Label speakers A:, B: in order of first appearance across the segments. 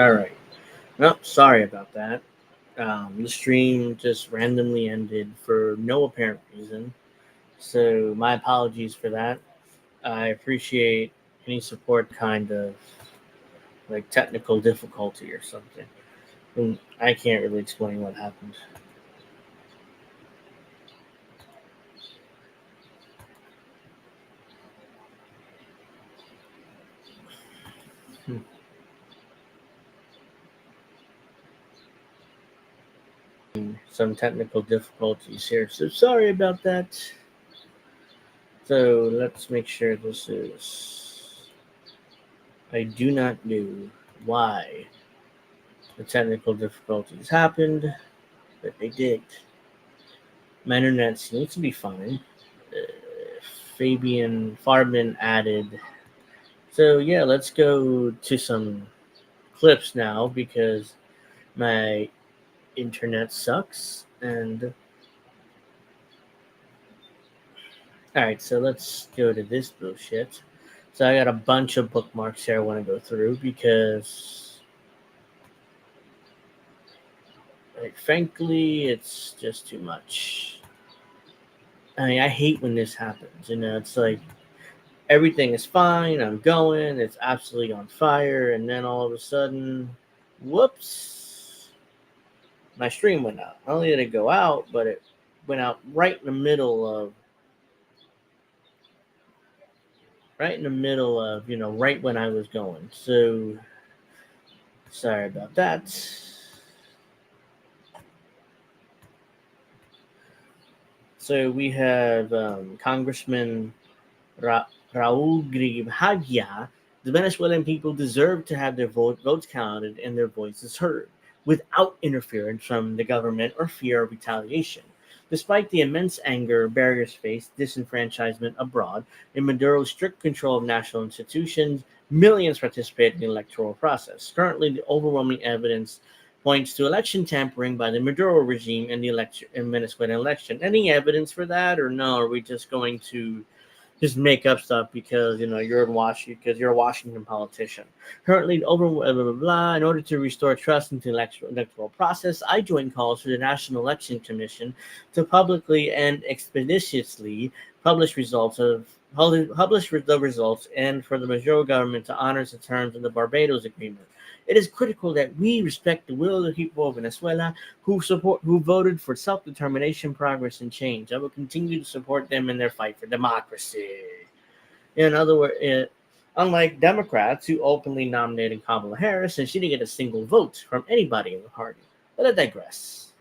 A: All right. No, sorry about that. The stream just randomly ended for no apparent reason. So my apologies for that. I appreciate any support, kind of like technical difficulty or something. And I can't really explain what happened. Hmm. Some technical difficulties here. So sorry about that. So let's make sure this is. I do not know why the technical difficulties happened, but they did. My internet seems to be fine. Fabian Farben added. So yeah, let's go to some clips now because my internet sucks. And all right, so let's go to this bullshit. So I got a bunch of bookmarks here I want to go through because, like, frankly, it's just too much. I mean, I hate when this happens. It's like everything is fine. I'm going. It's absolutely on fire, and then all of a sudden, whoops! My stream went out. Not only did it go out, but it went out right in the middle of right when I was going. So sorry about that. So we have Congressman Raul Gribhagia. The Venezuelan people deserve to have their votes counted and their voices heard without interference from the government or fear of retaliation. Despite the immense anger barriers faced, disenfranchisement abroad, and Maduro's strict control of national institutions, millions participate in the electoral process. Currently, the overwhelming evidence points to election tampering by the Maduro regime in the election in Venezuelan election. Any evidence for that, or no? Are we just going to just make up stuff because you're in Washington because you're a Washington politician? Currently, over blah, blah, blah, blah. In order to restore trust into the electoral process, I join calls for the National Election Commission to publicly and expeditiously publish the results, and for the Maduro government to honor the terms of the Barbados Agreement. It is critical that we respect the will of the people of Venezuela who voted for self-determination, progress, and change. I will continue to support them in their fight for democracy. In other words, unlike Democrats who openly nominated Kamala Harris, and she didn't get a single vote from anybody in the party. But I digress.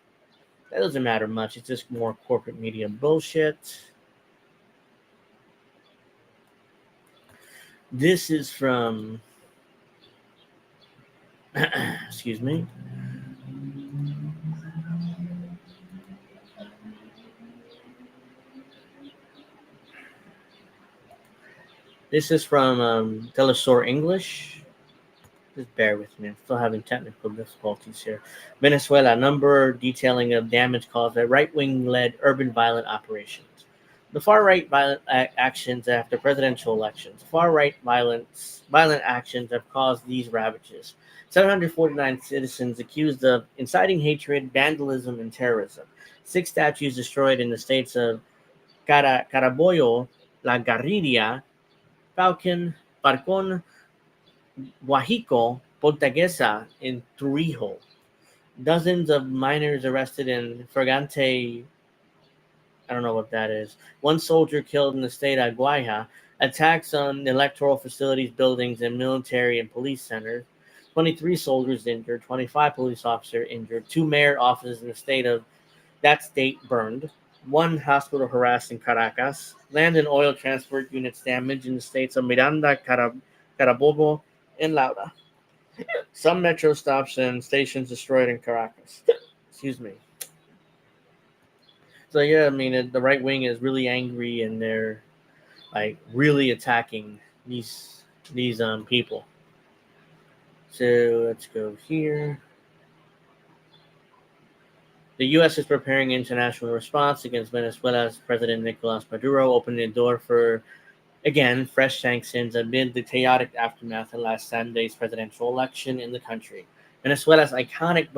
A: That doesn't matter much. It's just more corporate media bullshit. This is from excuse me. This is from Telesur English. Just bear with me. I'm still having technical difficulties here. Venezuela number detailing of damage caused by right-wing led urban violent operations. The far right violent actions after presidential elections. Far right violent actions have caused these ravages. 749 citizens accused of inciting hatred, vandalism, and terrorism. 6 statues destroyed in the states of Caraboyo, La Garridia, Falcon, Parcon, Guajico, Portuguesa, and Trujillo. Dozens of miners arrested in Fragante. I don't know what that is. One soldier killed in the state of Guaya. Attacks on electoral facilities, buildings, and military and police centers. 23 soldiers injured. 25 police officers injured. 2 mayor offices in the state of that state burned. One hospital harassed in Caracas. Land and oil transport units damaged in the states of Miranda, Carabobo, and Laura. Some metro stops and stations destroyed in Caracas. Excuse me. So yeah, I mean the right wing is really angry and they're like really attacking these people. So let's go here. The U.S. is preparing an international response against Venezuela's President Nicolas Maduro, opening the door for Again, fresh sanctions amid the chaotic aftermath of last Sunday's presidential election in the country. Venezuela's iconic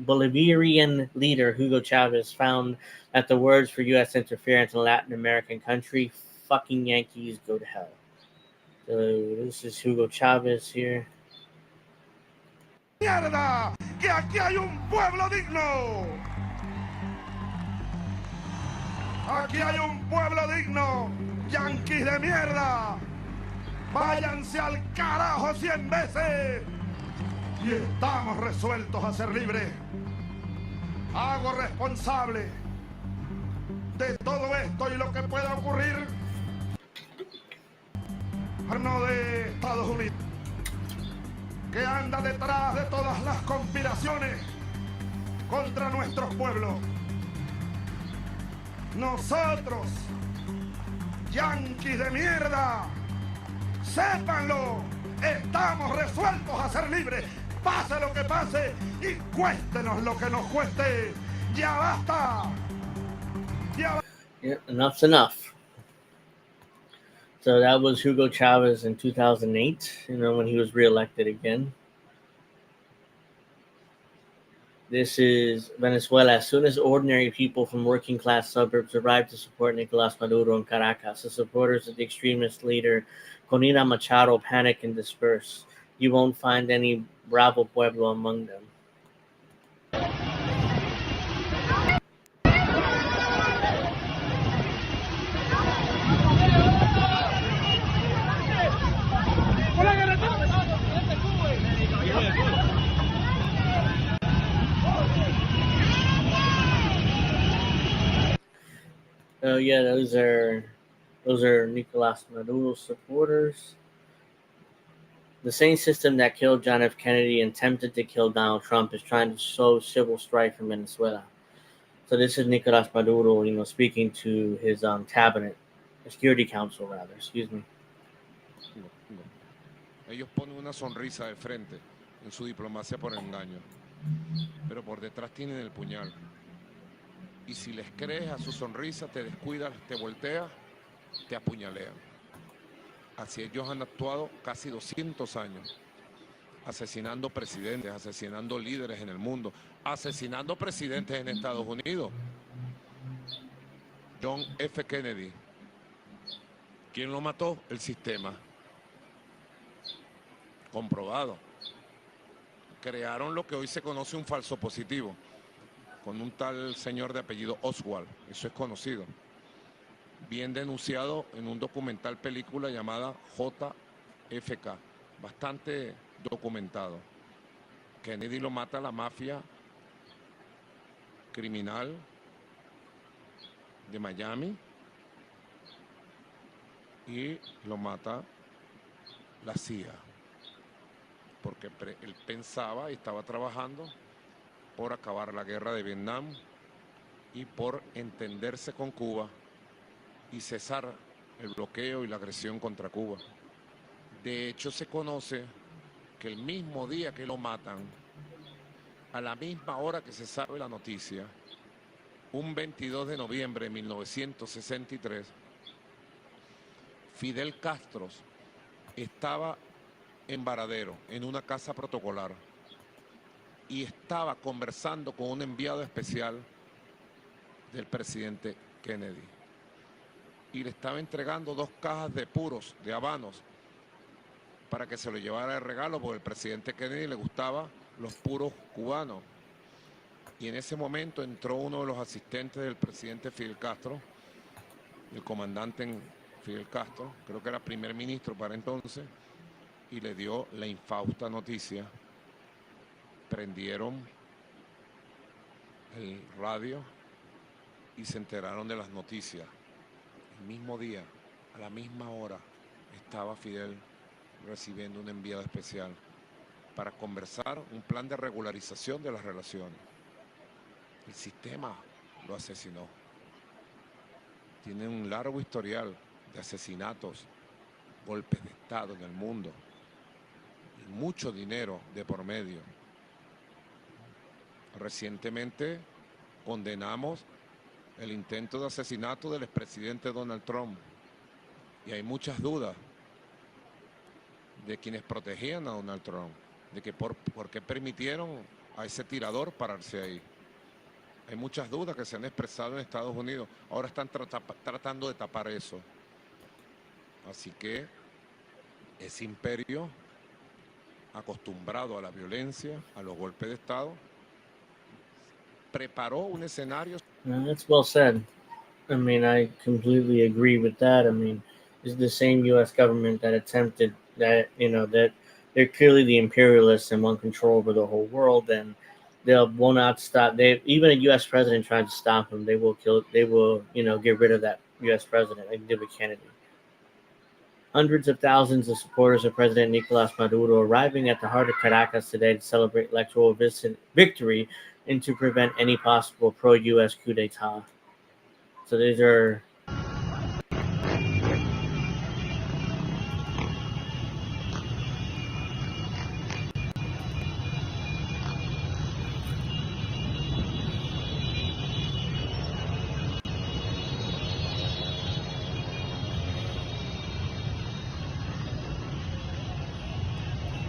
A: Bolivarian leader Hugo Chavez found that the words for U.S. interference in a Latin American country, fucking Yankees, go to hell. So this is Hugo Chavez here.
B: ¡Mierda! ¡Que aquí hay un pueblo digno! ¡Aquí hay un pueblo digno! ¡Yanquis de mierda! ¡Váyanse al carajo 100 veces! Y estamos resueltos a ser libres. Hago responsable de todo esto y lo que pueda ocurrir no de Estados Unidos, que anda detrás de todas las conspiraciones contra nuestros pueblos. Nosotros, yanquis de mierda, sépanlo, estamos resueltos a ser libres, pase lo que pase y cuéstenos lo que nos cueste. ¡Ya basta! ¡Ya basta!
A: Yeah, enough's enough. So that was Hugo Chavez in 2008, when he was reelected again. This is Venezuela. As soon as ordinary people from working class suburbs arrived to support Nicolas Maduro in Caracas, the supporters of the extremist leader Corina Machado panic and disperse. You won't find any Bravo Pueblo among them. Oh yeah, those are Nicolas Maduro supporters. The same system that killed John F. Kennedy and attempted to kill Donald Trump is trying to sow civil strife in Venezuela. So this is Nicolas Maduro, speaking to his cabinet, Security Council, rather. Excuse me.
C: Ellos ponen una sonrisa de frente en su diplomacia por engaño, pero por detrás tienen el puñal. Y si les crees a su sonrisa, te descuidas, te volteas, te apuñalean. Así ellos han actuado casi 200 años, asesinando presidentes, asesinando líderes en el mundo, asesinando presidentes en Estados Unidos. John F. Kennedy. ¿Quién lo mató? El sistema. Comprobado. Crearon lo que hoy se conoce un falso positivo, con un tal señor de apellido Oswald. Eso es conocido. Bien denunciado en un documental película llamada JFK. Bastante documentado. Kennedy lo mata la mafia criminal de Miami y lo mata la CIA. Porque él pensaba y estaba trabajando por acabar la guerra de Vietnam y por entenderse con Cuba y cesar el bloqueo y la agresión contra Cuba. De hecho, se conoce que el mismo día que lo matan, a la misma hora que se sabe la noticia, un 22 de noviembre de 1963, Fidel Castro estaba en Varadero, en una casa protocolar, y estaba conversando con un enviado especial del presidente Kennedy. Y le estaba entregando 2 cajas de puros, de habanos, para que se lo llevara de regalo, porque al presidente Kennedy le gustaban los puros cubanos. Y en ese momento entró uno de los asistentes del presidente Fidel Castro, el comandante Fidel Castro, creo que era primer ministro para entonces, y le dio la infausta noticia. Prendieron el radio y se enteraron de las noticias. El mismo día, a la misma hora, estaba Fidel recibiendo un enviado especial para conversar un plan de regularización de las relaciones. El sistema lo asesinó. Tiene un largo historial de asesinatos, golpes de Estado en el mundo y mucho dinero de por medio. Recientemente condenamos el intento de asesinato del expresidente Donald Trump. Y hay muchas dudas de quienes protegían a Donald Trump, de que por qué permitieron a ese tirador pararse ahí. Hay muchas dudas que se han expresado en Estados Unidos. Ahora están tratando de tapar eso. Así que ese imperio, acostumbrado a la violencia, a los golpes de Estado, preparó un escenario.
A: That's well said. I mean, I completely agree with that. I mean, it's the same U.S. government that attempted that, that they're clearly the imperialists and want control over the whole world, and they will not stop. They even a U.S. president tried to stop them. They will kill. They will, get rid of that U.S. president, like they did with Kennedy. Hundreds of thousands of supporters of President Nicolas Maduro arriving at the heart of Caracas today to celebrate electoral victory and to prevent any possible pro-U.S. coup d'état. So these are.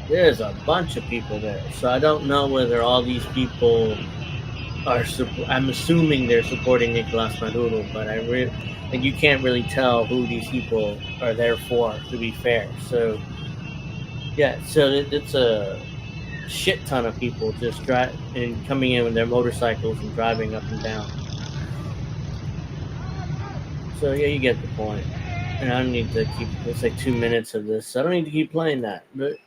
A: There's a bunch of people there, so I don't know whether all these people are. I'm assuming they're supporting Nicolas Maduro, but like you can't really tell who these people are there for. To be fair, so yeah, so it's a shit ton of people just coming in with their motorcycles and driving up and down. So yeah, you get the point. And I don't need to keep. It's like 2 minutes of this, so I don't need to keep playing that. But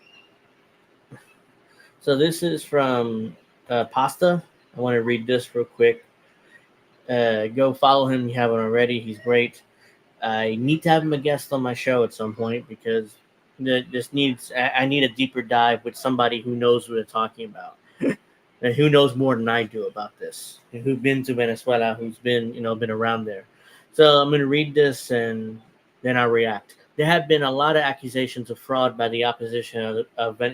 A: so this is from Pasta. I want to read this real quick. Go follow him if you haven't already. He's great. I need to have him a guest on my show at some point because I need a deeper dive with somebody who knows what they're talking about. And who knows more than I do about this, and who's been to Venezuela, who's been around there. So I'm going to read this and then I'll react. There have been a lot of accusations of fraud by the opposition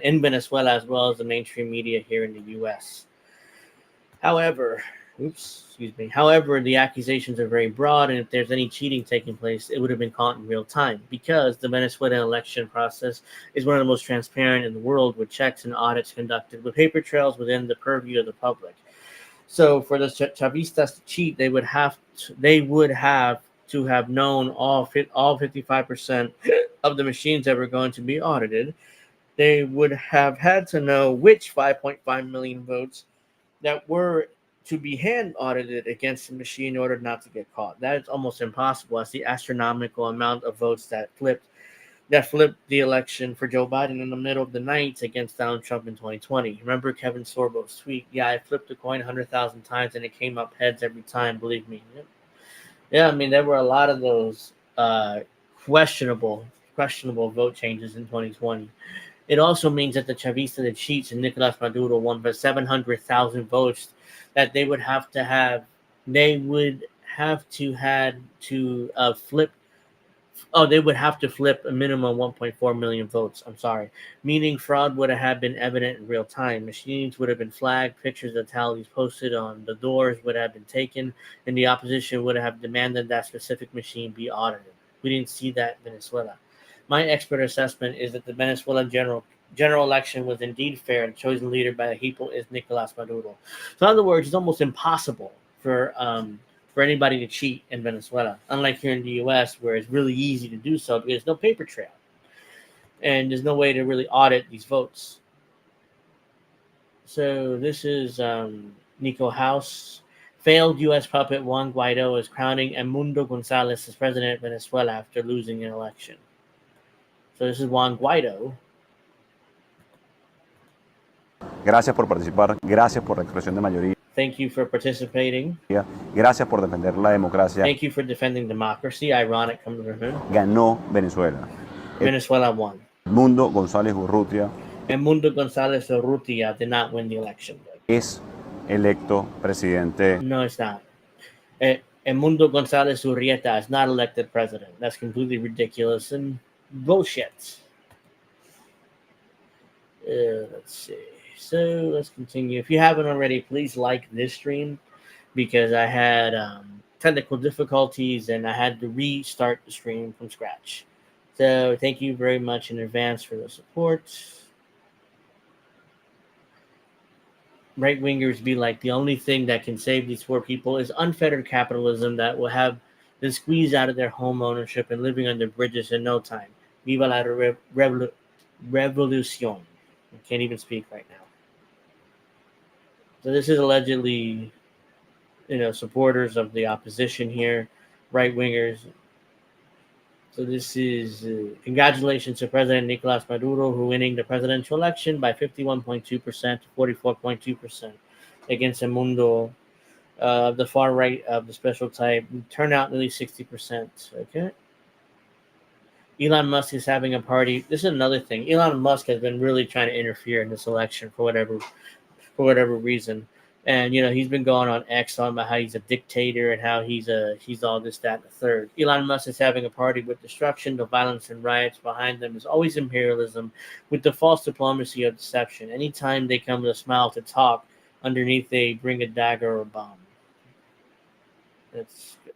A: in Venezuela as well as the mainstream media here in the U.S. However, the accusations are very broad, and if there's any cheating taking place, it would have been caught in real time because the Venezuelan election process is one of the most transparent in the world, with checks and audits conducted with paper trails within the purview of the public. So for the Chavistas to cheat, they would have to have known all 55% of the machines that were going to be audited. They would have had to know which 5.5 million votes that were to be hand audited against the machine in order not to get caught. That is almost impossible, as the astronomical amount of votes that flipped the election for Joe Biden in the middle of the night against Donald Trump in 2020. Remember Kevin Sorbo's tweet? Yeah, I flipped a coin 100,000 times and it came up heads every time. Believe me. Yep. Yeah, I mean there were a lot of those questionable vote changes in 2020. It also means that the Chavista that cheats and Nicolas Maduro won by 700,000 votes, that they would have to flip. Oh, they would have to flip a minimum 1.4 million votes. I'm sorry. Meaning fraud would have been evident in real time. Machines would have been flagged, pictures of tallies posted on the doors would have been taken, and the opposition would have demanded that specific machine be audited. We didn't see that in Venezuela. My expert assessment is that the Venezuelan general election was indeed fair, and the chosen leader by the people is Nicolas Maduro. So in other words, it's almost impossible for anybody to cheat in Venezuela, unlike here in the U.S., where it's really easy to do so because there's no paper trail and there's no way to really audit these votes. So this is Nico House. Failed U.S. puppet Juan Guaido is crowning Edmundo Gonzalez as president of Venezuela after losing an election. So this is Juan Guaido.
D: Gracias por participar, gracias por la expresión de mayoría.
A: Thank you for participating.
D: Gracias por defender la democracia.
A: Thank you for defending democracy. Ironic coming from him.
D: Ganó Venezuela.
A: Venezuela won.
D: Edmundo González Urrutia.
A: Edmundo González Urrutia did not win the election.
D: Es electo presidente.
A: No, it's not. Edmundo González Urrieta is not elected president. That's completely ridiculous and bullshit. Let's see. So let's continue. If you haven't already, please like this stream because I had technical difficulties and I had to restart the stream from scratch. So thank you very much in advance for the support. Right wingers be like, the only thing that can save these poor people is unfettered capitalism that will have them squeezed out of their home ownership and living under bridges in no time. Viva la revolucion. I can't even speak right now. So this is allegedly, supporters of the opposition here, right wingers. So this is congratulations to President Nicolas Maduro, who winning the presidential election by 51.2% to 44.2% against El Mundo, the far right of the special type. Turnout nearly 60%. Okay. Elon Musk is having a party. This is another thing. Elon Musk has been really trying to interfere in this election for whatever reason. And he's been going on X talking about how he's a dictator and how he's all this, that, and the third. Elon Musk is having a party with destruction, the violence and riots behind them is always imperialism, with the false diplomacy of deception. Anytime they come with a smile to talk, underneath they bring a dagger or a bomb. That's good.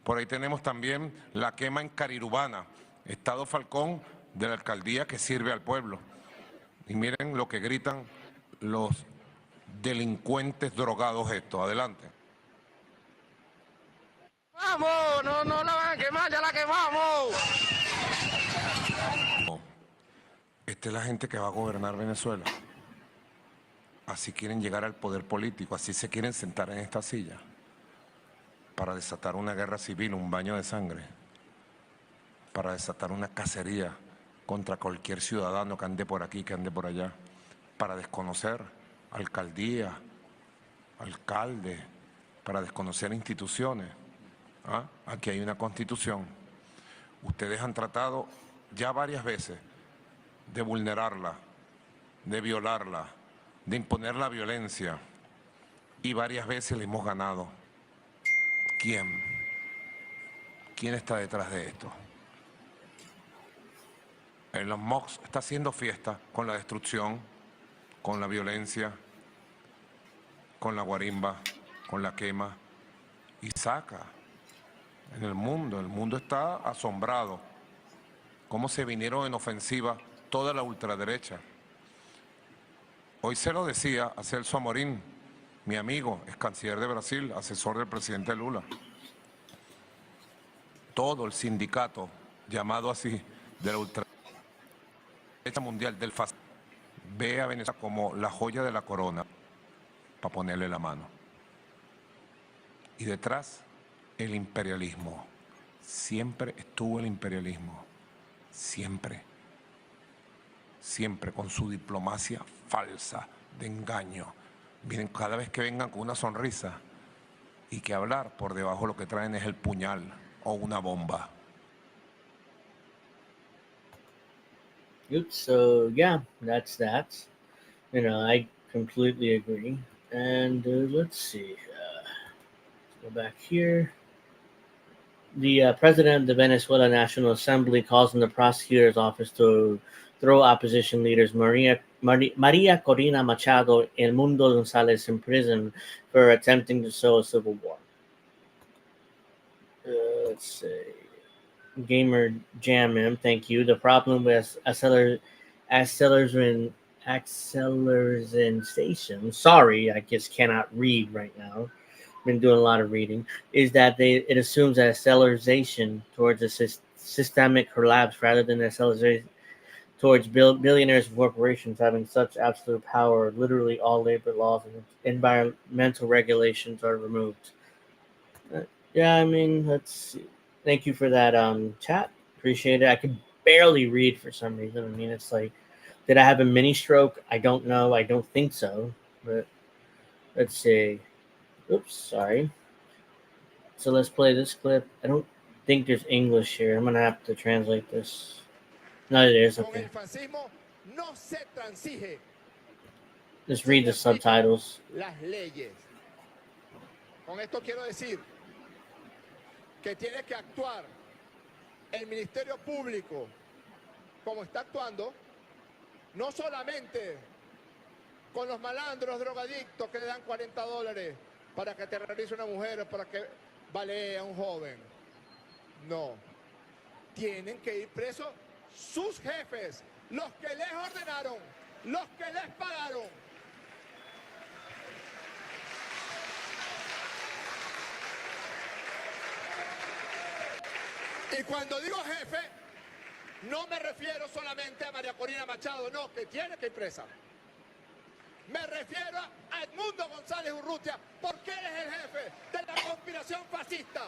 C: Por ahí tenemos también la quema en Carirubana, Estado Falcón, de la alcaldía que sirve al pueblo. Y miren lo que gritan los delincuentes drogados estos. Adelante.
E: ¡Vamos! No la van a quemar, ya la quemamos.
C: Esta es la gente que va a gobernar Venezuela. Así quieren llegar al poder político, así se quieren sentar en esta silla para desatar una guerra civil, un baño de sangre, para desatar una cacería contra cualquier ciudadano que ande por aquí, que ande por allá, para desconocer alcaldía, alcalde, para desconocer instituciones. ¿Ah? Aquí hay una constitución. Ustedes han tratado ya varias veces de vulnerarla, de violarla, de imponer la violencia, y varias veces le hemos ganado. ¿Quién? ¿Quién está detrás de esto? Elon Musk está haciendo fiesta con la destrucción, con la violencia, con la guarimba, con la quema, y saca en el mundo está asombrado cómo se vinieron en ofensiva toda la ultraderecha. Hoy se lo decía a Celso Amorín, mi amigo, ex canciller de Brasil, asesor del presidente Lula. Todo el sindicato, llamado así, de la ultraderecha mundial, del fascismo, ve a Venezuela como la joya de la corona para ponerle la mano. Y detrás, el imperialismo. Siempre estuvo el imperialismo. Siempre. Siempre con su diplomacia falsa, de engaño. Miren, cada vez que vengan con una sonrisa y que hablar, por debajo lo que traen es el puñal o una bomba.
A: Oops. So yeah, that's that. I completely agree. And let's see. Let's go back here. The president of the Venezuela National Assembly calls on the prosecutor's office to throw opposition leaders Maria Corina Machado and Mundo Gonzalez in prison for attempting to sow a civil war. Let's see. Gamer Jam M, thank you. The problem with accelerization, sorry, I just cannot read right now. Been doing a lot of reading, is that it assumes that acceleration towards a systemic collapse rather than acceleration towards billionaires and corporations having such absolute power. Literally all labor laws and environmental regulations are removed. Yeah, I mean, let's see. Thank you for that chat. Appreciate it. I could barely read for some reason. I mean, it's like, did I have a mini stroke? I don't know. I don't think so. But let's see. Oops, sorry. So let's play this clip. I don't think there's English here. I'm going to have to translate this. No, it is. Okay. Just read the subtitles.
E: Las leyes. Con esto quiero decir que tiene que actuar el Ministerio Público como está actuando, no solamente con los malandros drogadictos que le dan $40 para que terrorice a una mujer o para que balee a un joven. No. tienen que ir presos sus jefes, los que les ordenaron, los que les pagaron. Y cuando digo jefe, no me refiero solamente a María Corina Machado, no, que tiene que ir presa. Me refiero a Edmundo González Urrutia, porque él es el jefe de la conspiración fascista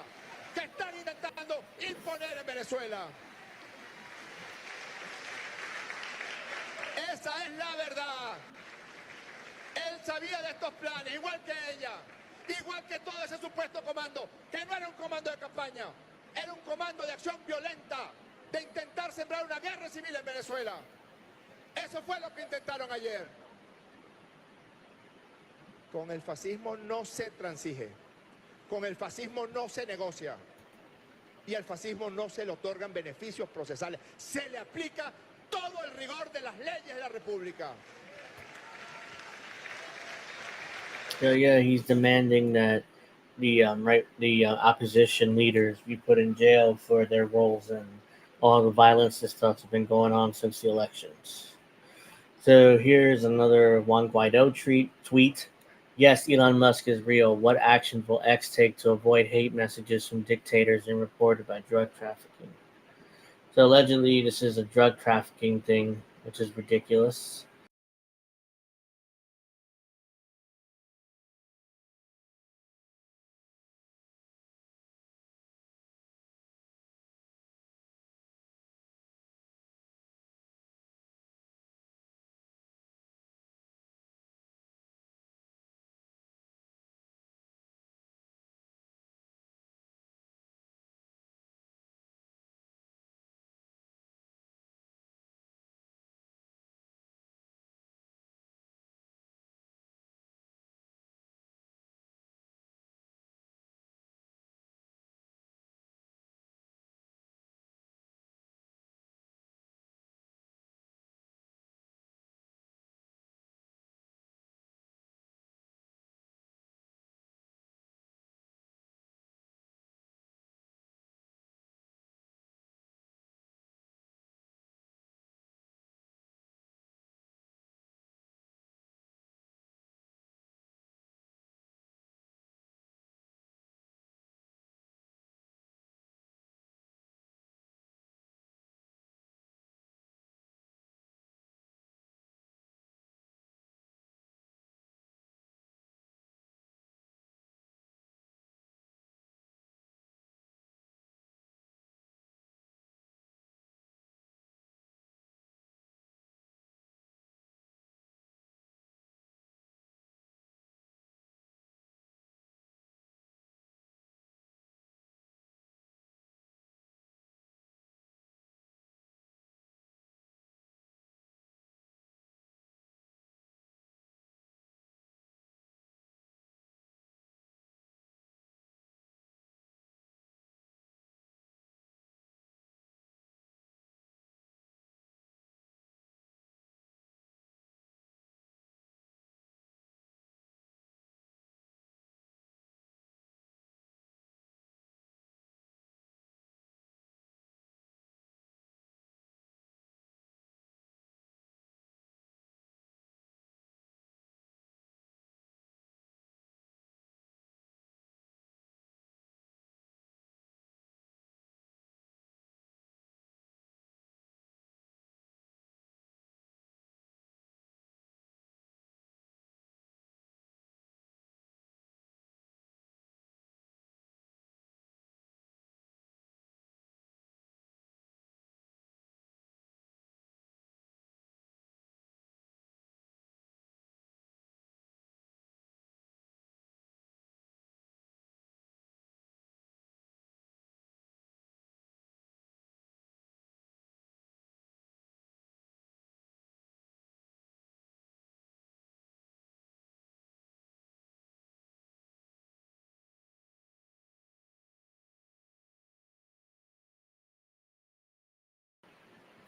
E: que están intentando imponer en Venezuela. Esa es la verdad. Él sabía de estos planes, igual que ella, igual que todo ese supuesto comando, que no era un comando de campaña, era un comando de acción violenta, de intentar sembrar una guerra civil en Venezuela. Eso fue lo que intentaron ayer. Con el fascismo no se transige, con el fascismo no se negocia y al fascismo no se le otorgan beneficios procesales, se le aplica todo el rigor de las leyes de la República.
A: So yeah, he's demanding that the opposition leaders be put in jail for their roles in all the violence and stuff that's been going on since the elections. So here's another Juan Guaido tweet. Yes, Elon Musk is real. What actions will X take to avoid hate messages from dictators and reported by drug trafficking? So allegedly, this is a drug trafficking thing, which is ridiculous.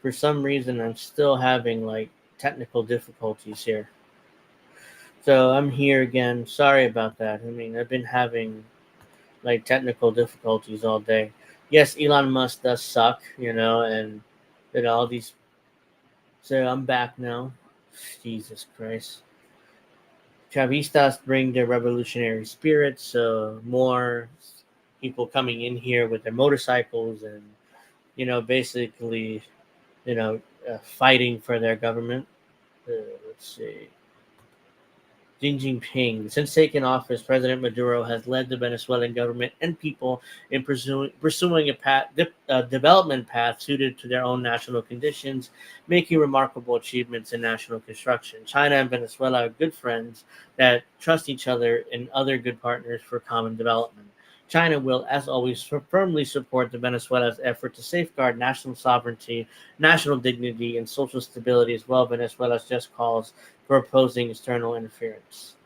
A: For some reason, I'm still having like technical difficulties here. So I'm here again. Sorry about that. I mean, I've been having like technical difficulties all day. yes, Elon Musk does suck, and all these. So I'm back now. Jesus Christ. Chavistas bring their revolutionary spirit, so more people coming in here with their motorcycles and, basically, fighting for their government. Let's see. Xi Jinping. Since taking office, President Maduro has led the Venezuelan government and people in pursuing a development path suited to their own national conditions, making remarkable achievements in national construction. China and Venezuela are good friends that trust each other and other good partners for common development. China will, as always, firmly support the Venezuela's effort to safeguard national sovereignty, national dignity, and social stability, as well. Venezuela's just calls for opposing external interference.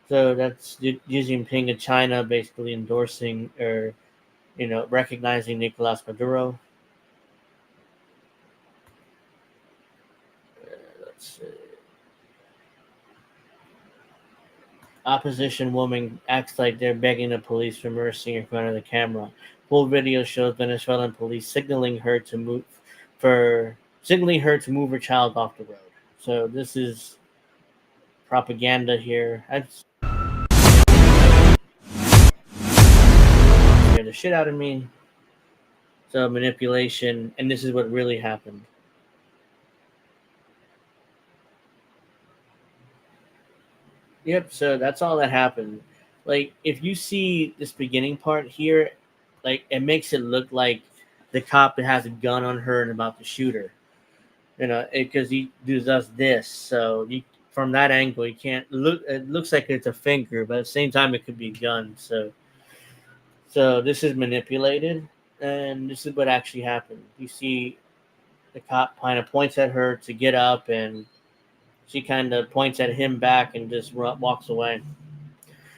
A: So that's Xi Jinping of China basically endorsing or recognizing Nicolas Maduro. Let's see. Opposition woman acts like they're begging the police for mercy in front of the camera. Full video shows Venezuelan police signaling her to move her child off the road. So this is propaganda here. That's scared the shit out of me. So manipulation, and this is what really happened. Yep, so that's all that happened. Like, if you see this beginning part here, like, it makes it look like the cop has a gun on her and about to shoot her. Because he does this. So from that angle, you can't look. It looks like it's a finger, but at the same time, it could be a gun. So this is manipulated, and this is what actually happened. You see, the cop kind of points at her to get up, and she kind of points at him back and just walks away.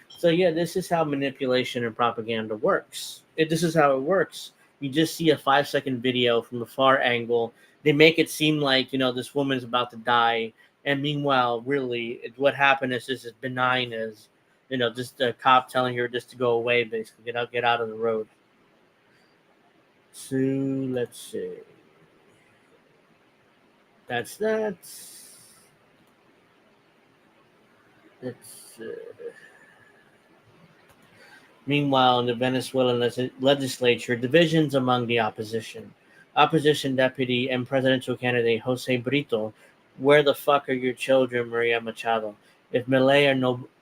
A: So yeah, this is how manipulation and propaganda works. This is how it works. You just see a 5-second video from a far angle. They make it seem like this woman's about to die, and meanwhile, really, what happened is just as benign as just a cop telling her just to go away, basically get out of the road. So let's see. That's that. It's Meanwhile, in the Venezuelan legislature, divisions among the opposition. Opposition deputy and presidential candidate Jose Brito, where the fuck are your children, Maria Machado? If Milei or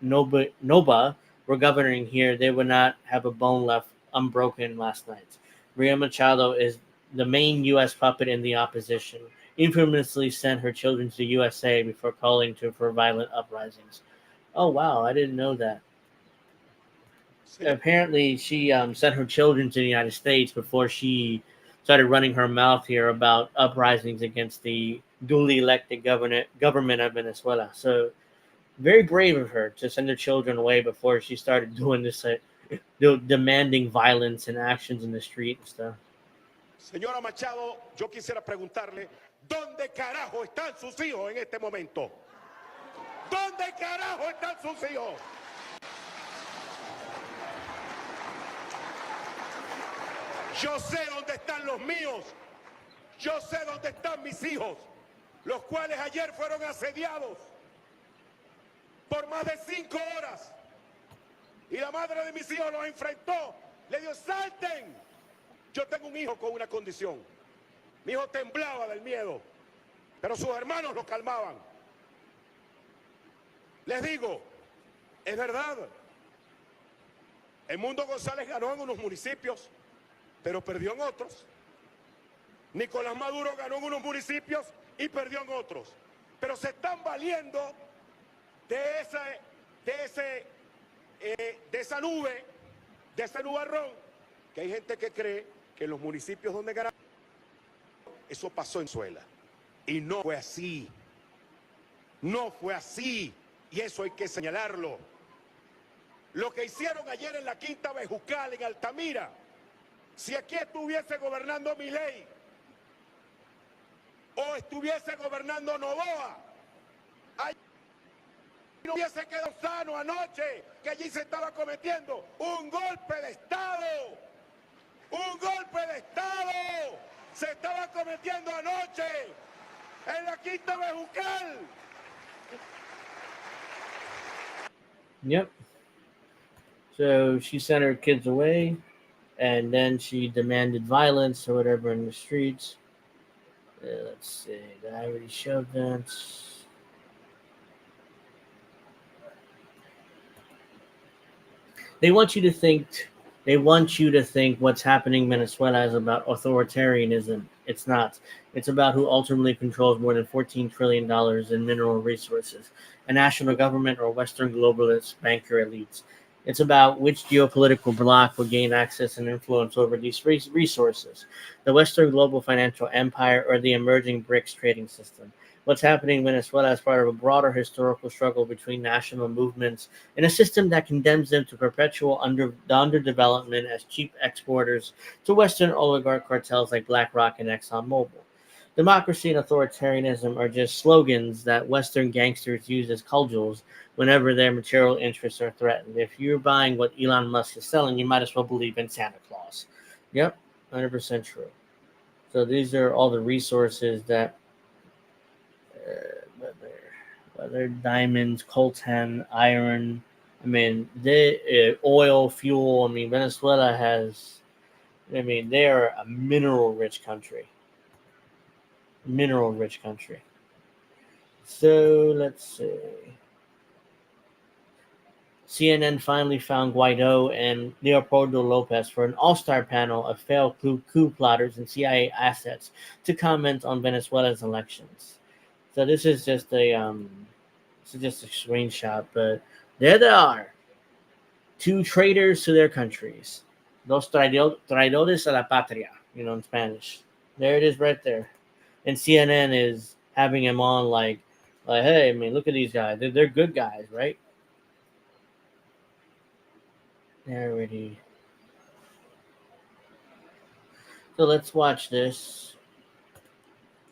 A: Noba were governing here, they would not have a bone left unbroken last night. Maria Machado is the main U.S. puppet in the opposition, infamously sent her children to the USA before calling for violent uprisings. Oh wow, I didn't know that. Apparently, she sent her children to the United States before she started running her mouth here about uprisings against the duly elected government of Venezuela. So, very brave of her to send her children away before she started doing this, demanding violence and actions in the street and stuff.
E: Señora Machado, yo quisiera preguntarle, ¿dónde carajo están sus hijos en este momento? ¿Dónde carajo están sus hijos? Yo sé dónde están los míos. Yo sé dónde están mis hijos, los cuales ayer fueron asediados por más de 5 horas. Y la madre de mis hijos los enfrentó. Le dijo, salten. Yo tengo un hijo con una condición. Mi hijo temblaba del miedo, pero sus hermanos lo calmaban. Les digo, es verdad. El Mundo González ganó en unos municipios, pero perdió en otros. Nicolás Maduro ganó en unos municipios y perdió en otros. Pero se están valiendo de esa nube, de ese nubarrón, que hay gente que cree que en los municipios donde ganaron, eso pasó en Venezuela. Y no fue así. No fue así. Y eso hay que señalarlo. Lo que hicieron ayer en la Quinta Bejucal, en Altamira, si aquí estuviese gobernando Milei o estuviese gobernando Noboa, allí no hubiese quedado sano anoche, que allí se estaba cometiendo un golpe de Estado. Un golpe de Estado se estaba cometiendo anoche en la Quinta Bejucal.
A: Yep. So she sent her kids away, and then she demanded violence or whatever in the streets. Let's see. Did I already showed that? They want you to think. They want you to think what's happening in Venezuela is about authoritarianism. It's not. It's about who ultimately controls more than $14 trillion in mineral resources, a national government or Western globalist banker elites. It's about which geopolitical bloc will gain access and influence over these resources, the Western global financial empire or the emerging BRICS trading system. What's happening in Venezuela is part of a broader historical struggle between national movements in a system that condemns them to perpetual underdevelopment as cheap exporters to Western oligarch cartels like BlackRock and ExxonMobil. Democracy and authoritarianism are just slogans that Western gangsters use as cudgels whenever their material interests are threatened. If you're buying what Elon Musk is selling, you might as well believe in Santa Claus. Yep, 100% true. So these are all the resources that whether diamonds, coltan, iron. I mean, oil, fuel. I mean, Venezuela has. I mean, they are a mineral-rich country. Mineral-rich country. So let's see. CNN finally found Guaido and Leopoldo Lopez for an all-star panel of failed coup plotters and CIA assets to comment on Venezuela's elections. So this is just a screenshot, but there they are. Two traitors to their countries. Dos traidores a la patria, in Spanish. There it is right there. And CNN is having him on like hey, I mean, look at these guys. They're good guys, right? They're already. So let's watch this.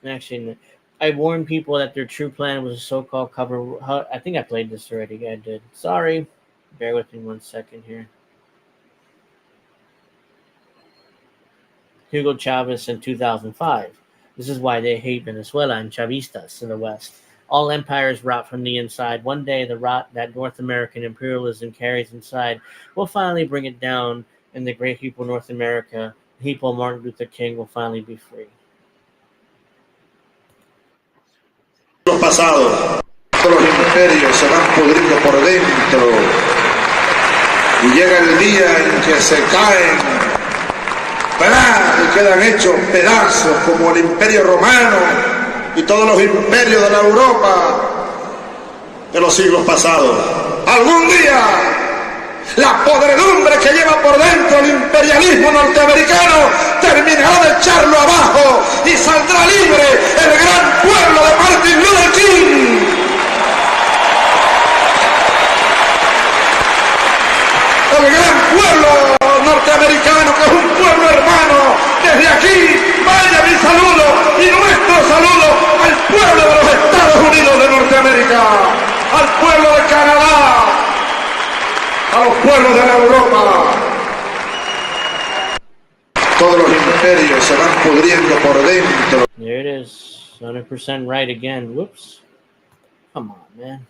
A: Actually, I warned people that their true plan was a so-called cover. I think I played this already. I did. Sorry. Bear with me 1 second here. Hugo Chavez in 2005. This is why they hate Venezuela and Chavistas in the West. All empires rot from the inside. One day, the rot that North American imperialism carries inside will finally bring it down, and the great people of North America, the people of Martin Luther King, will finally be free.
B: Los pasados, todos los imperios se van pudriendo por dentro y llega el día en que se caen, y quedan hechos pedazos como el Imperio Romano y todos los imperios de la Europa de los siglos pasados. Algún día la podredumbre que lleva por dentro el imperialismo norteamericano terminará de echarlo abajo y saldrá libre el gran pueblo de Martin Luther King. El gran pueblo norteamericano, que es un pueblo hermano. Desde aquí vaya mi saludo y nuestro saludo al pueblo de los Estados Unidos de Norteamérica, al pueblo de Canadá, a los pueblos de la Europa. Todos los imperios se van pudriendo por dentro.
A: There it is. 100% right again. Whoops. Come on, man.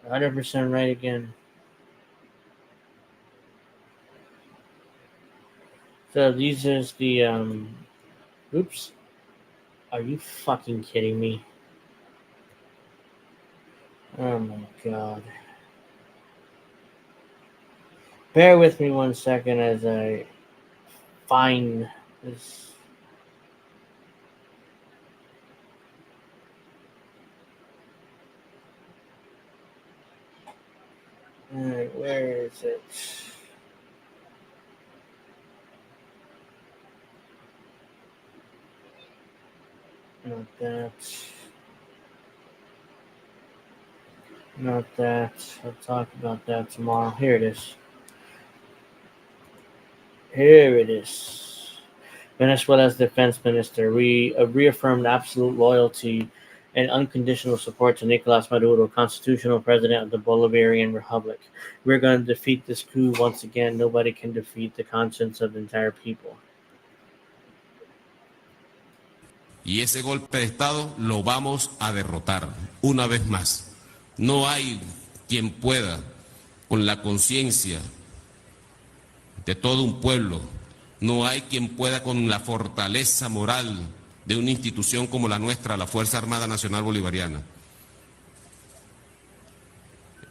A: 100% right again. So these is the oops. Are you fucking kidding me? Oh my god. Bear with me 1 second as I find this. Alright, where is it? Not that. Not that. I'll talk about that tomorrow. Here it is. Here it is. Venezuela's defense minister reaffirmed absolute loyalty and unconditional support to Nicolas Maduro, constitutional president of the Bolivarian Republic. We're going to defeat this coup once again. Nobody can defeat the conscience of the entire people.
F: Y ese golpe de Estado lo vamos a derrotar una vez más. No hay quien pueda, con la conciencia de todo un pueblo, no hay quien pueda con la fortaleza moral de una institución como la nuestra, la Fuerza Armada Nacional Bolivariana.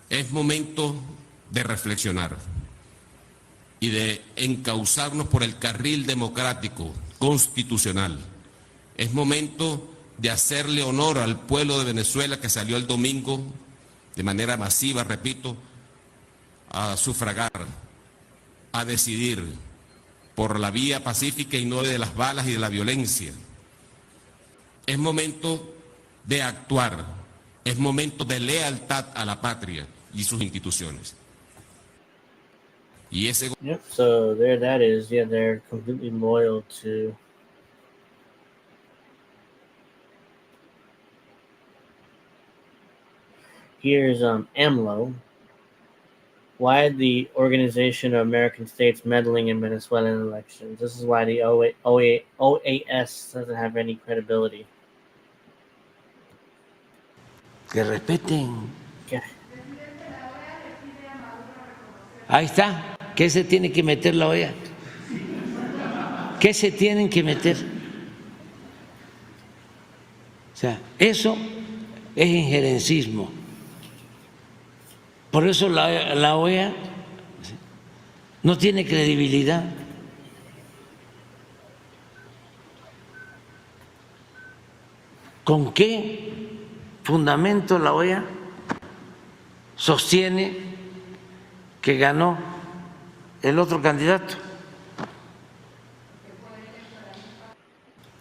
F: Es momento de reflexionar y de encauzarnos por el carril democrático, constitucional. Es momento de hacerle honor al pueblo de Venezuela que salió el domingo de manera masiva, repito, a sufragar, a decidir por la vía pacífica y no de las balas y de la violencia. Es momento de actuar, es momento de lealtad a la patria y sus instituciones. Y ese...
A: Yep, so there that is. Yeah, they're completely loyal to Here's AMLO. Why the Organization of American States meddling in Venezuelan elections? This is why the OAS doesn't have any credibility.
G: Que respeten.
A: Okay.
G: Ahí está. ¿Qué se tiene que meter la OEA? ¿Qué se tienen que meter? O sea, eso es injerencismo. Por eso la OEA no tiene credibilidad. ¿Con qué fundamento la OEA sostiene que ganó el otro candidato?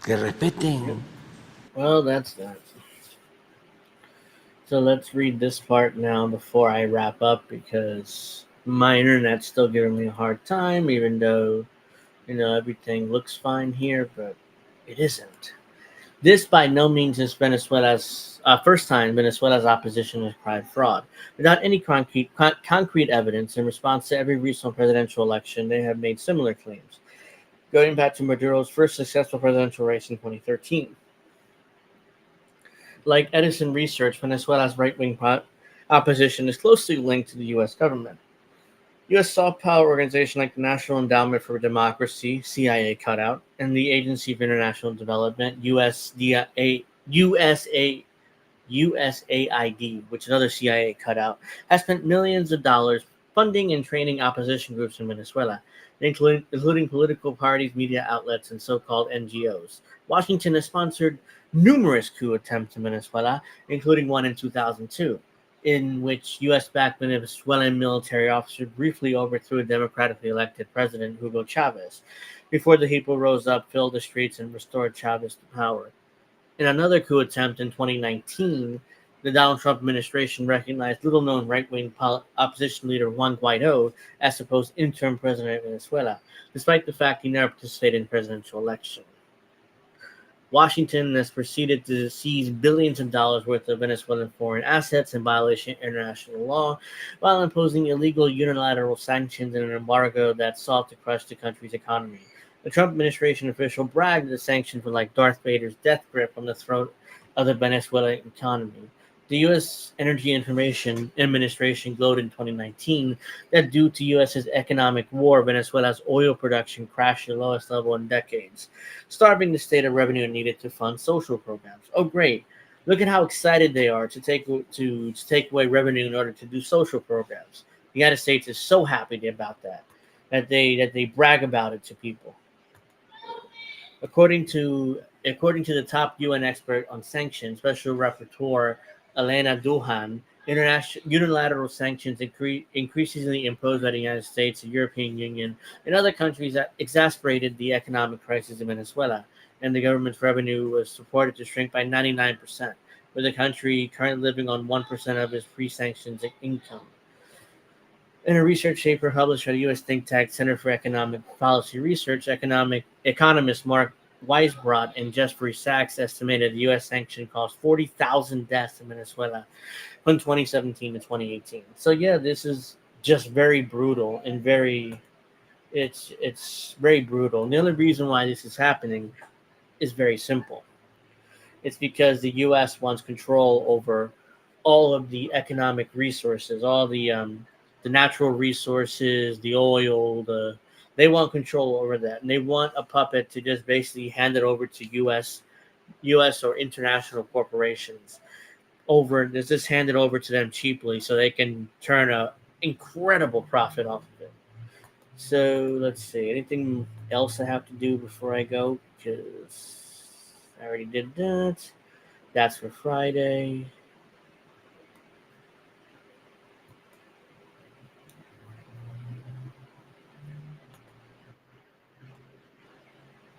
G: Que respeten.
A: Well, that's that. So let's read this part now before I wrap up, because my internet's still giving me a hard time, even though, everything looks fine here, but it isn't. This by no means is Venezuela's first time Venezuela's opposition has cried fraud. Without any concrete evidence, in response to every recent presidential election, they have made similar claims, going back to Maduro's first successful presidential race in 2013. Like Edison Research, Venezuela's right-wing opposition is closely linked to the U.S. government. U.S. soft power organizations like the National Endowment for Democracy, CIA cutout, and the Agency for International Development, USAID, which is another CIA cutout, has spent millions of dollars funding and training opposition groups in Venezuela, including political parties, media outlets, and so-called NGOs. Washington has sponsored numerous coup attempts in Venezuela, including one in 2002, in which U.S.-backed Venezuelan military officers briefly overthrew a democratically elected president, Hugo Chavez, before the people rose up, filled the streets, and restored Chavez to power. In another coup attempt in 2019, the Donald Trump administration recognized little-known right-wing opposition leader Juan Guaido as supposed interim president of Venezuela, despite the fact he never participated in the presidential election. Washington has proceeded to seize billions of dollars worth of Venezuelan foreign assets in violation of international law, while imposing illegal unilateral sanctions and an embargo that sought to crush the country's economy. The Trump administration official bragged that the sanctions were like Darth Vader's death grip on the throat of the Venezuelan economy. The U.S. Energy Information Administration gloated in 2019 that due to U.S.'s economic war, Venezuela's oil production crashed to the lowest level in decades, starving the state of revenue needed to fund social programs. Oh, great. Look at how excited they are to take away revenue in order to do social programs. The United States is so happy about that they brag about it to people. According to the top UN expert on sanctions, Special Rapporteur Elena Duhan, unilateral sanctions increasingly imposed by the United States, the European Union, and other countries that exacerbated the economic crisis in Venezuela, and the government's revenue was reported to shrink by 99%, with the country currently living on 1% of its pre-sanctions income. In a research paper published by the U.S. think tank Center for Economic Policy Research, economist Mark Weisbrot and Jeffrey Sachs estimated the U.S. sanction caused 40,000 deaths in Venezuela from 2017 to 2018. So yeah, this is just very brutal and it's very brutal. And the only reason why this is happening is very simple. It's because the U.S. wants control over all of the economic resources, all the natural resources, the oil, they want control over that, and they want a puppet to just basically hand it over to U.S. or international corporations. Just hand it over to them cheaply, so they can turn a incredible profit off of it. So let's see. Anything else I have to do before I go? Because I already did that. That's for Friday.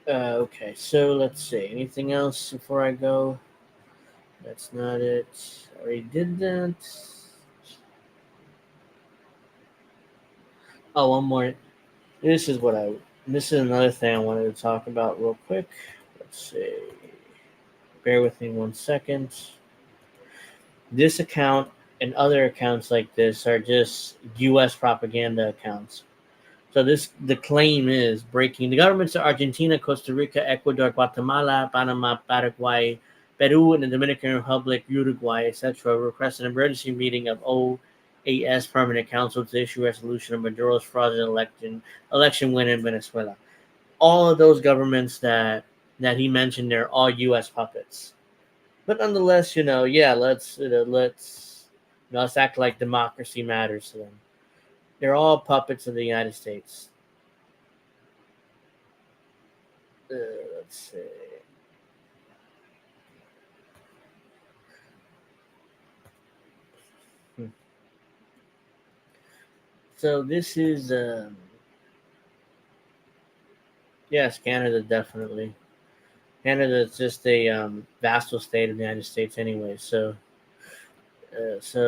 A: Okay, so let's see. Anything else before I go? That's not it. I already did that. Oh, one more. This is what I. This is another thing I wanted to talk about real quick. Let's see. Bear with me 1 second. This account and other accounts like this are just U.S. propaganda accounts. So the claim is breaking the governments of Argentina, Costa Rica, Ecuador, Guatemala, Panama, Paraguay, Peru, and the Dominican Republic, Uruguay, etc. request an emergency meeting of OAS Permanent Council to issue resolution of Maduro's fraudulent election win in Venezuela. All of those governments that he mentioned, they're all U.S. puppets. But nonetheless, let's act like democracy matters to them. They're all puppets of the United States. Let's see. So this is, yes, Canada, definitely. Canada is just a vassal state of the United States anyway. So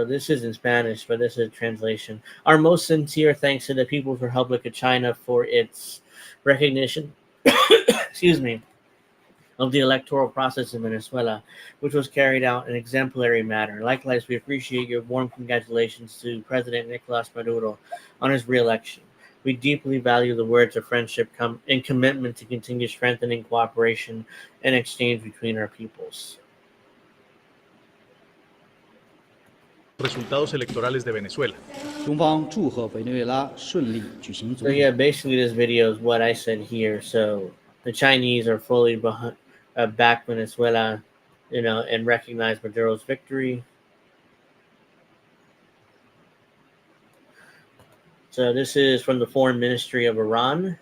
A: this is in Spanish, but this is a translation. Our most sincere thanks to the People's Republic of China for its recognition, excuse me, of the electoral process in Venezuela, which was carried out in an exemplary manner. Likewise, we appreciate your warm congratulations to President Nicolas Maduro on his reelection. We deeply value the words of friendship and commitment to continue strengthening cooperation and exchange between our peoples.
H: Resultados electorales de Venezuela.
I: 中方祝贺委内瑞拉顺利举行总
A: So
I: 统。
A: yeah, basically this video is what I said here. So the Chinese are fully back Venezuela, and recognize Maduro's victory. So this is from the Foreign Ministry of Iran.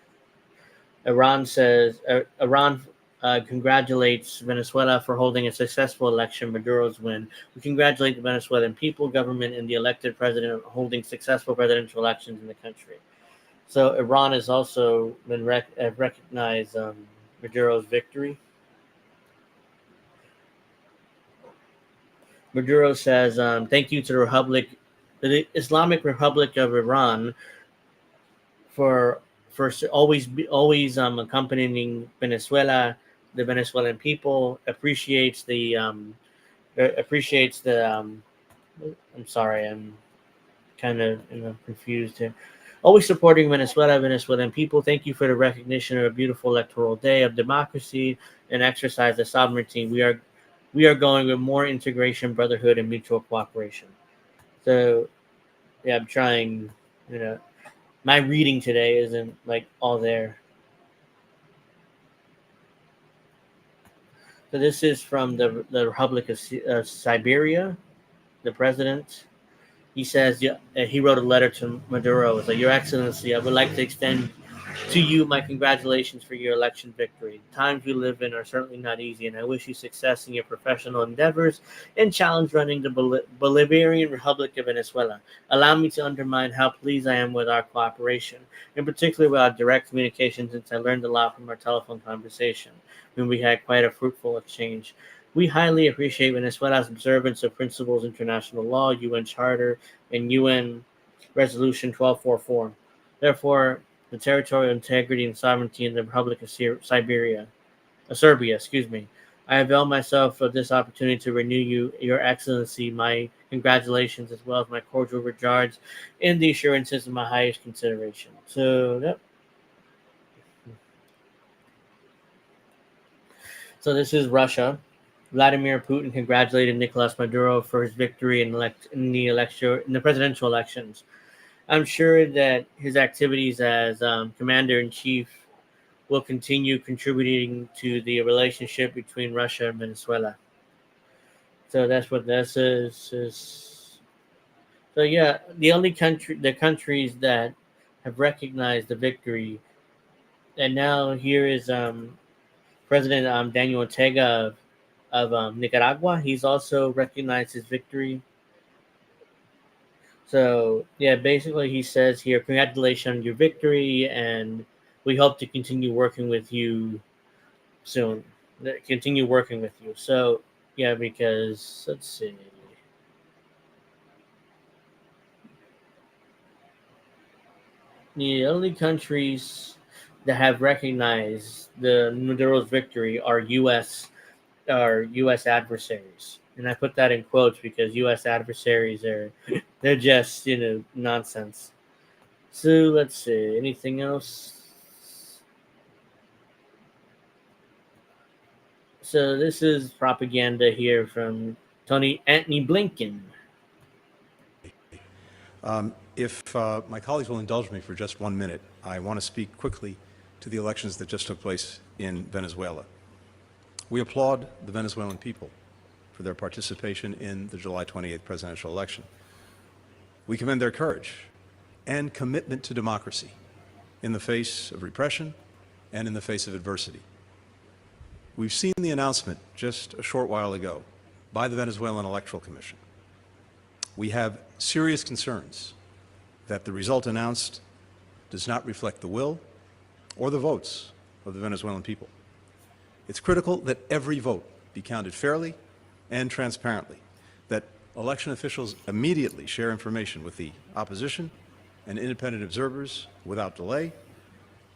A: Iran says Iran congratulates Venezuela for holding a successful election, Maduro's win. We congratulate the Venezuelan people, government, and the elected president on holding successful presidential elections in the country. So Iran has also been recognized Maduro's victory. Maduro says, thank you to the Islamic Republic of Iran for always accompanying Venezuela. The Venezuelan people appreciates the I'm sorry, I'm kind of confused here. Always supporting Venezuelan people. Thank you for the recognition of a beautiful electoral day of democracy and exercise of sovereignty. We are going with more integration, brotherhood, and mutual cooperation. So, yeah, I'm trying. My reading today isn't like all there. So this is from the Republic of Siberia, the president. He says, he wrote a letter to Maduro. It's like, Your Excellency, I would like to extend to you my congratulations for your election victory. The times we live in are certainly not easy, and I wish you success in your professional endeavors and challenge running the Bolivarian Republic of Venezuela. Allow me to undermine how pleased I am with our cooperation, in particular with our direct communication, since I learned a lot from our telephone conversation, when we had quite a fruitful exchange. We highly appreciate Venezuela's observance of principles, international law, UN Charter, and UN Resolution 1244. Therefore, the territorial integrity and sovereignty in the Republic of Siberia. Serbia, excuse me. I avail myself of this opportunity to renew your excellency, my congratulations as well as my cordial regards and the assurances of my highest consideration. So, yep. So this is Russia. Vladimir Putin congratulated Nicolas Maduro for his victory in the presidential elections. I'm sure that his activities as commander-in-chief will continue contributing to the relationship between Russia and Venezuela. So that's what this is. So yeah, the countries that have recognized the victory, and now here is President Daniel Ortega of Nicaragua. He's also recognized his victory. So yeah, basically he says here, congratulations on your victory, and we hope to continue working with you soon. Continue working with you. So yeah, because let's see. The only countries that have recognized the Maduro's victory are U.S. adversaries, and I put that in quotes because U.S. adversaries they're just nonsense. So let's see. Anything else? So this is propaganda here from Anthony Blinken.
H: If my colleagues will indulge me for just 1 minute, I want to speak quickly to the elections that just took place in Venezuela. We applaud the Venezuelan people for their participation in the July 28th presidential election. We commend their courage and commitment to democracy in the face of repression and in the face of adversity. We've seen the announcement just a short while ago by the Venezuelan Electoral Commission. We have serious concerns that the result announced does not reflect the will or the votes of the Venezuelan people. It's critical that every vote be counted fairly and transparently, that election officials immediately share information with the opposition and independent observers without delay,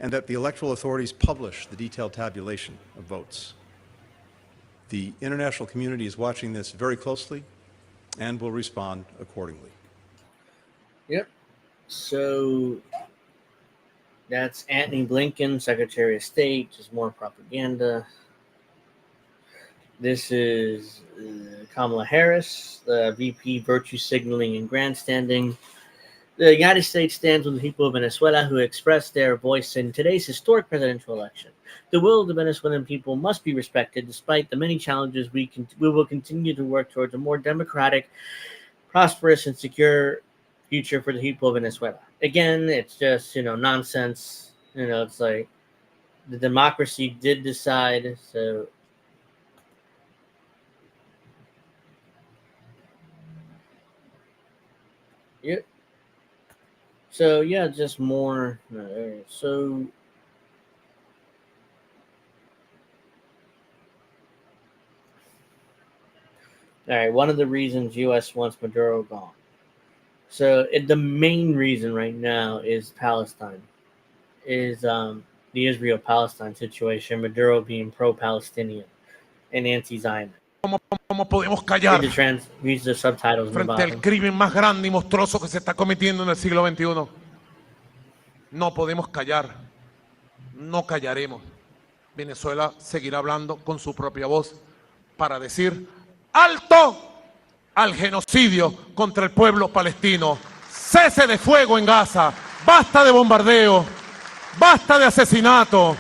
H: and that the electoral authorities publish the detailed tabulation of votes. The international community is watching this very closely and will respond accordingly.
A: Yep. So that's Antony Blinken, Secretary of State, just more propaganda. This is Kamala Harris, the VP, virtue signaling and grandstanding. The United States stands with the people of Venezuela who expressed their voice in today's historic presidential election. The will of the Venezuelan people must be respected despite the many challenges. We will continue to work towards a more democratic, prosperous, and secure future for the people of Venezuela. Again, it's just, nonsense. It's like the democracy did decide, so yep. So yeah, just more. So all right, one of the reasons U.S. wants Maduro gone. So the main reason right now is Palestine, is the Israel-Palestine situation. Maduro being pro-Palestinian and anti-Zionist.
C: ¿Cómo podemos callar
A: Use the subtitles
C: frente al crimen más grande y monstruoso que se está cometiendo en el siglo XXI? No podemos callar, no callaremos. Venezuela seguirá hablando con su propia voz para decir ¡alto al genocidio contra el pueblo palestino! ¡Cese de fuego en Gaza! ¡Basta de bombardeo! ¡Basta de asesinato!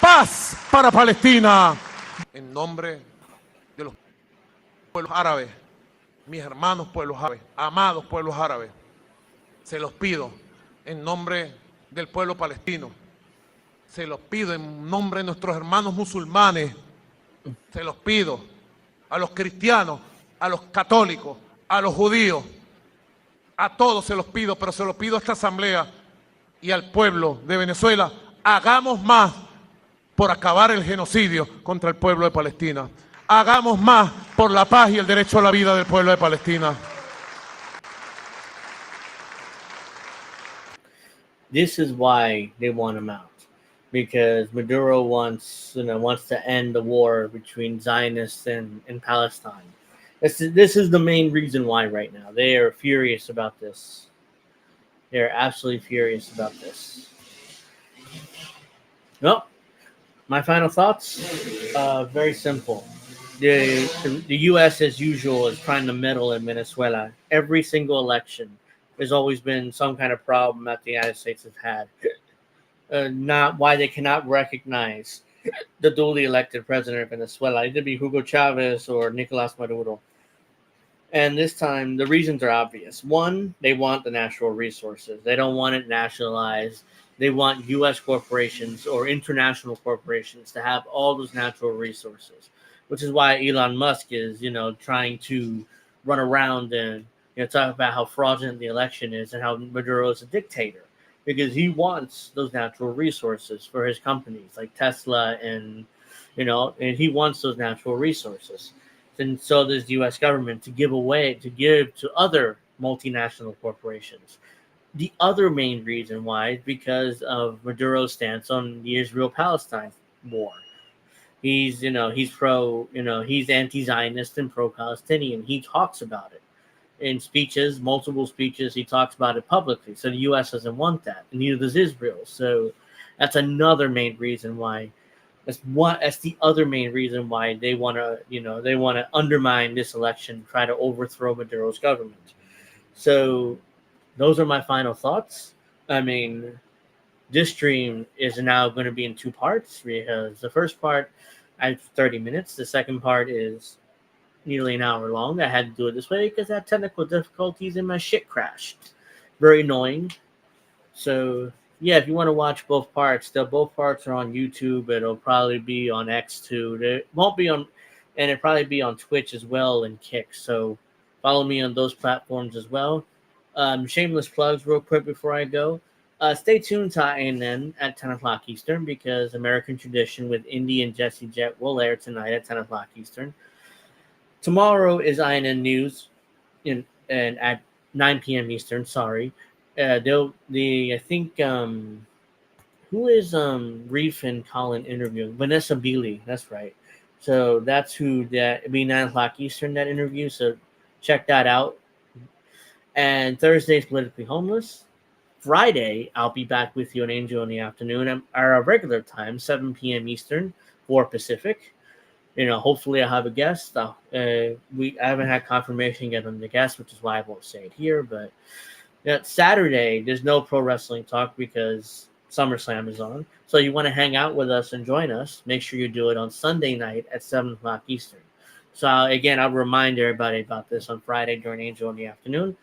C: ¡Paz para Palestina! En nombre de los pueblos árabes, mis hermanos pueblos árabes, amados pueblos árabes, se los pido en nombre del pueblo palestino, se los pido en nombre de nuestros hermanos musulmanes, se los pido a los cristianos, a los católicos, a los judíos, a todos se los pido, pero se los pido a esta asamblea y al pueblo de Venezuela, hagamos más por acabar el genocidio contra el pueblo de Palestina. Hagamos más por la paz y el derecho a la vida del pueblo de Palestina.
A: This is why they want him out. because Maduro wants to end the war between Zionists and Palestine. This is the main reason why right now they are furious about this. They are absolutely furious about this. Well, my final thoughts, very simple. The U.S. as usual is trying to meddle in Venezuela. Every single election, there's always been some kind of problem that the United States has had. Not why they cannot recognize the duly elected president of Venezuela, either be Hugo Chavez or Nicolas Maduro. And this time, the reasons are obvious. One, they want the natural resources. They don't want it nationalized. They want U.S. corporations or international corporations to have all those natural resources, which is why Elon Musk is, trying to run around and talk about how fraudulent the election is and how Maduro is a dictator, because he wants those natural resources for his companies like Tesla and he wants those natural resources. And so does the U.S. government to give to other multinational corporations. The other main reason why is because of Maduro's stance on the Israel-Palestine war. He's he's anti-Zionist and pro-Palestinian. He talks about it in speeches, multiple speeches. He talks about it publicly. So the U.S. doesn't want that, and neither does Israel. So that's another main reason why. That's the other main reason why they want to undermine this election, try to overthrow Maduro's government. So those are my final thoughts. I mean, this stream is now going to be in two parts, because the first part I have 30 minutes. The second part is nearly an hour long. I had to do it this way because I had technical difficulties and my shit crashed. Very annoying. So yeah, if you want to watch both parts, both parts are on YouTube. It'll probably be on X too. It won't be on, and it'll probably be on Twitch as well and Kick. So follow me on those platforms as well. Shameless plugs real quick before I go. Stay tuned to INN at 10 o'clock Eastern, because American Tradition with Indy and Jesse Jet will air tonight at 10 o'clock Eastern. Tomorrow is INN News and at 9 p.m. Eastern. Sorry. I think who is Reef and Colin interviewing? Vanessa Beeley, that's right. So that's who it'll be 9 o'clock Eastern, that interview. So check that out. And Thursday's Politically Homeless. Friday, I'll be back with you on Angel in the afternoon at our regular time, 7 p.m. Eastern, 4 Pacific. Hopefully I'll have a guest. I haven't had confirmation yet on the guest, which is why I won't say it here. But Saturday, there's no pro wrestling talk because SummerSlam is on. So you want to hang out with us and join us, make sure you do it on Sunday night at 7 o'clock Eastern. So again, I'll remind everybody about this on Friday during Angel in the afternoon.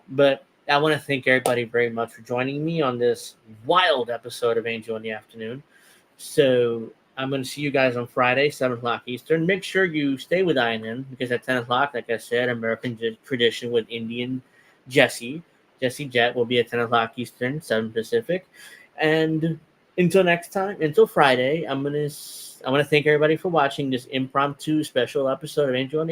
A: But I want to thank everybody very much for joining me on this wild episode of Angel in the Afternoon. So I'm going to see you guys on Friday, 7 o'clock Eastern. Make sure you stay with INN, because at 10 o'clock, like I said, American Tradition with Indian Jesse Jet will be at 10 o'clock Eastern, 7 Pacific. And until Friday, I want to thank everybody for watching this impromptu special episode of Angel in the